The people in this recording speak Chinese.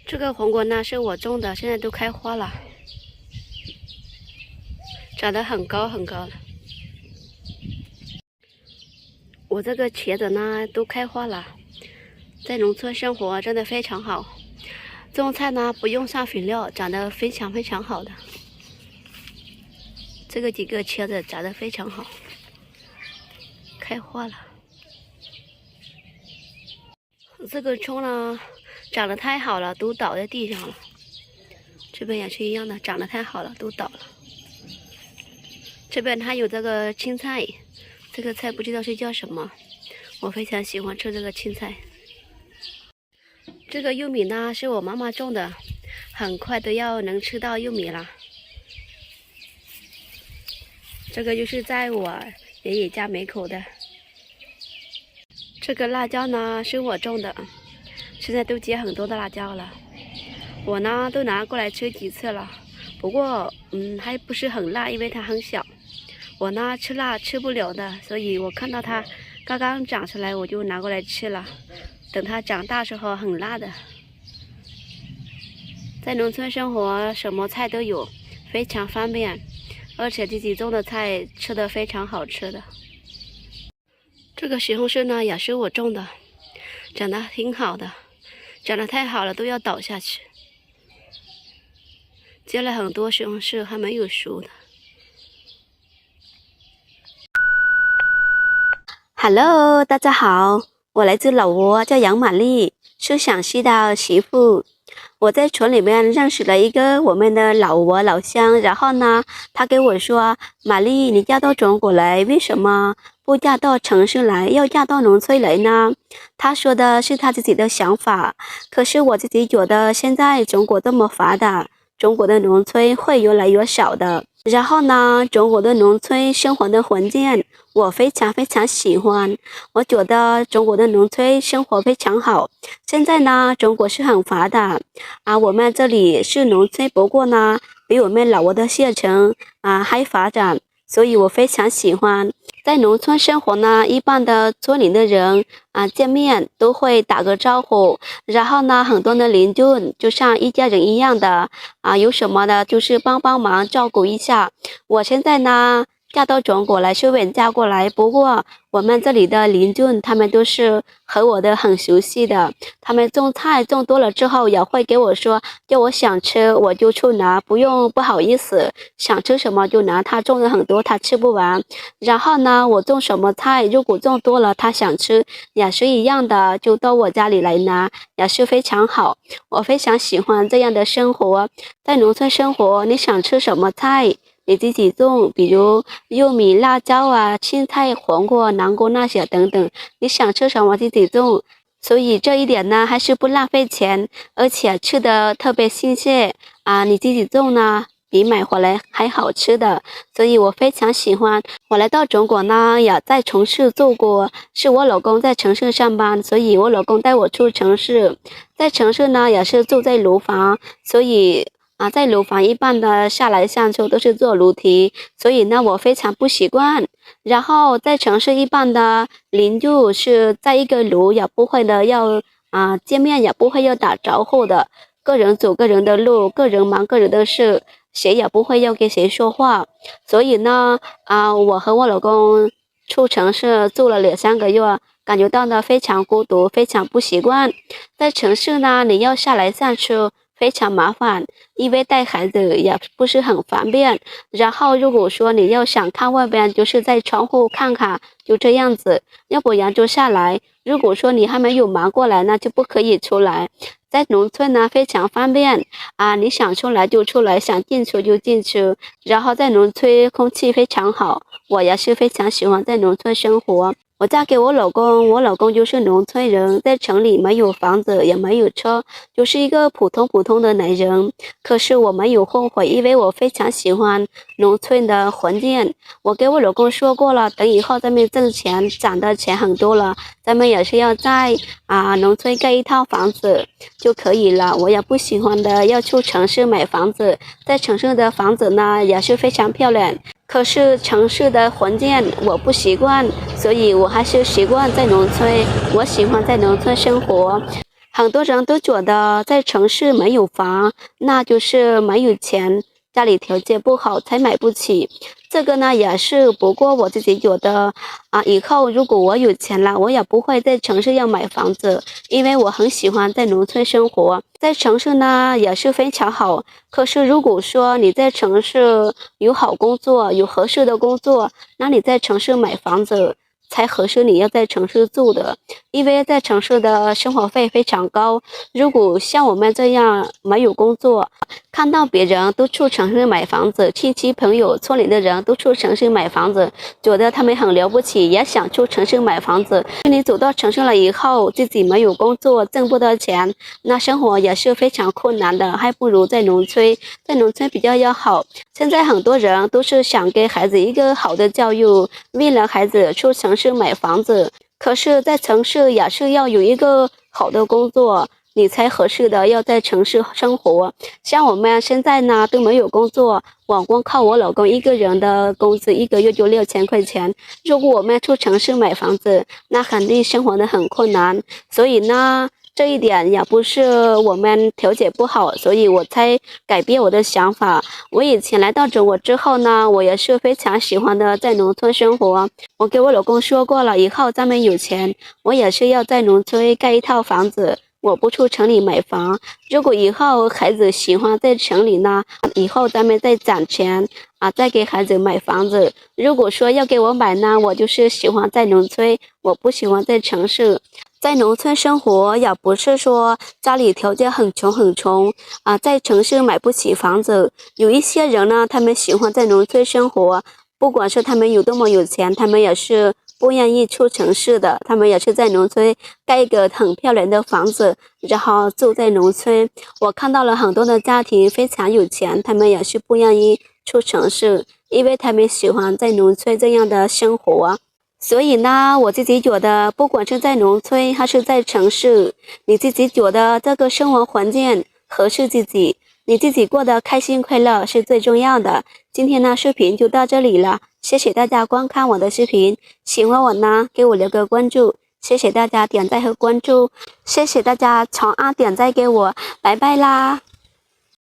这个黄瓜呢是我种的，现在都开花了，长得很高很高了。我这个茄子呢都开花了，在农村生活真的非常好。种菜呢不用上肥料，长得非常非常好的。这个几个茄子长得非常好，开花了。这个葱呢长得太好了，都倒在地上了。这边也是一样的，长得太好了，都倒了。这边还有这个青菜，这个菜不知道是叫什么，我非常喜欢吃这个青菜。这个玉米呢是我妈妈种的，很快都要能吃到玉米了。这个就是在我爷爷家门口的。这个辣椒呢是我种的，现在都结很多的辣椒了。我呢都拿过来吃几次了，不过还不是很辣，因为它很小。我呢吃辣吃不了的，所以我看到它刚刚长出来，我就拿过来吃了。等它长大时候很辣的。在农村生活，什么菜都有，非常方便，而且自己种的菜吃的非常好吃的。这个西红柿呢也是我种的，长得挺好的，长得太好了都要倒下去。结了很多西红柿还没有熟的。Hello， 大家好，我来自老挝，叫杨玛丽，是陕西的媳妇。我在村里面认识了一个我们的老挝老乡，然后呢，他给我说：“玛丽，你嫁到中国来，为什么不嫁到城市来，要嫁到农村来呢？”他说的是他自己的想法，可是我自己觉得现在中国这么发达，中国的农村会越来越少的。然后呢，中国的农村生活的环境我非常非常喜欢，我觉得中国的农村生活非常好。现在呢，中国是很发达我们这里是农村，不过呢，比我们老挝的县城还发展，所以我非常喜欢。在农村生活呢，一般的村里的人见面都会打个招呼，然后呢，很多的邻居就像一家人一样的有什么的就是帮忙照顾一下。我现在呢嫁到中国来，虽然嫁过来，不过我们这里的邻居他们都是和我的很熟悉的，他们种菜种多了之后也会给我说，叫我想吃我就去拿，不好意思，想吃什么就拿，他种了很多他吃不完。然后呢，我种什么菜如果种多了他想吃也是一样的，就到我家里来拿，也是非常好。我非常喜欢这样的生活。在农村生活，你想吃什么菜你自己种，比如玉米、辣椒青菜、黄瓜、南瓜那些等等，你想吃什么自己种。所以这一点呢，还是不浪费钱，而且吃的特别新鲜你自己种呢，比买回来还好吃的，所以我非常喜欢。我来到中国呢，也在城市做过，是我老公在城市上班，所以我老公带我出城市。在城市呢，也是住在楼房，所以在楼房一般的下来上去都是坐楼梯，所以呢我非常不习惯。然后在城市一般的邻居是在一个楼，也不会的要见面，也不会要打招呼的，个人走个人的路，个人忙个人的事，谁也不会要跟谁说话。所以呢我和我老公出城市住了2-3个月，感觉到呢非常孤独，非常不习惯。在城市呢，你要下来上去非常麻烦，因为带孩子也不是很方便。然后如果说你要想看外边，就是在窗户看看，就这样子，要不然就下来。如果说你还没有忙过来，那就不可以出来。在农村呢非常方便你想出来就出来，想进去就进去。然后在农村空气非常好，我也是非常喜欢在农村生活。我嫁给我老公，我老公就是农村人，在城里没有房子也没有车，就是一个普通的男人。可是我没有后悔，因为我非常喜欢农村的环境。我给我老公说过了，等以后咱们挣钱，攒的钱很多了，咱们也是要在农村盖一套房子就可以了。我也不喜欢的要去城市买房子，在城市的房子呢也是非常漂亮，可是城市的环境我不习惯，所以我还是习惯在农村。我喜欢在农村生活。很多人都觉得在城市没有房，那就是没有钱，家里条件不好才买不起。这个呢也是，不过我自己觉得以后如果我有钱了，我也不会在城市要买房子，因为我很喜欢在农村生活。在城市呢也是非常好，可是如果说你在城市有好工作，有合适的工作，那你在城市买房子才合适你要在城市住的，因为在城市的生活费非常高。如果像我们这样没有工作，看到别人都去城市买房子，亲戚朋友村里的人都去城市买房子，觉得他们很了不起，也想去城市买房子。你走到城市了以后，自己没有工作，挣不到钱，那生活也是非常困难的，还不如在农村，在农村比较要好。现在很多人都是想给孩子一个好的教育，为了孩子去城市买房子，可是在城市也是要有一个好的工作，你才合适的要在城市生活。像我们现在呢都没有工作，我光靠我老公一个人的工资，一个月就6000块钱。如果我们去城市买房子，那肯定生活的很困难。所以呢，这一点也不是我们调解不好，所以我才改变我的想法。我以前来到中国之后呢，我也是非常喜欢的在农村生活。我给我老公说过了，以后咱们有钱，我也是要在农村盖一套房子，我不去城里买房。如果以后孩子喜欢在城里呢，以后咱们再攒钱再给孩子买房子。如果说要给我买呢，我就是喜欢在农村，我不喜欢在城市。在农村生活也不是说家里条件很穷很穷在城市买不起房子。有一些人呢，他们喜欢在农村生活，不管是他们有多么有钱，他们也是不愿意出城市的，他们也是在农村盖一个很漂亮的房子，然后住在农村。我看到了很多的家庭非常有钱，他们也是不愿意出城市，因为他们喜欢在农村这样的生活。所以呢，我自己觉得，不管是在农村还是在城市，你自己觉得这个生活环境合适自己，你自己过得开心快乐是最重要的。今天呢，视频就到这里了，谢谢大家观看我的视频，喜欢我呢，给我留个关注，谢谢大家点赞和关注，谢谢大家长按点赞给我，拜拜啦。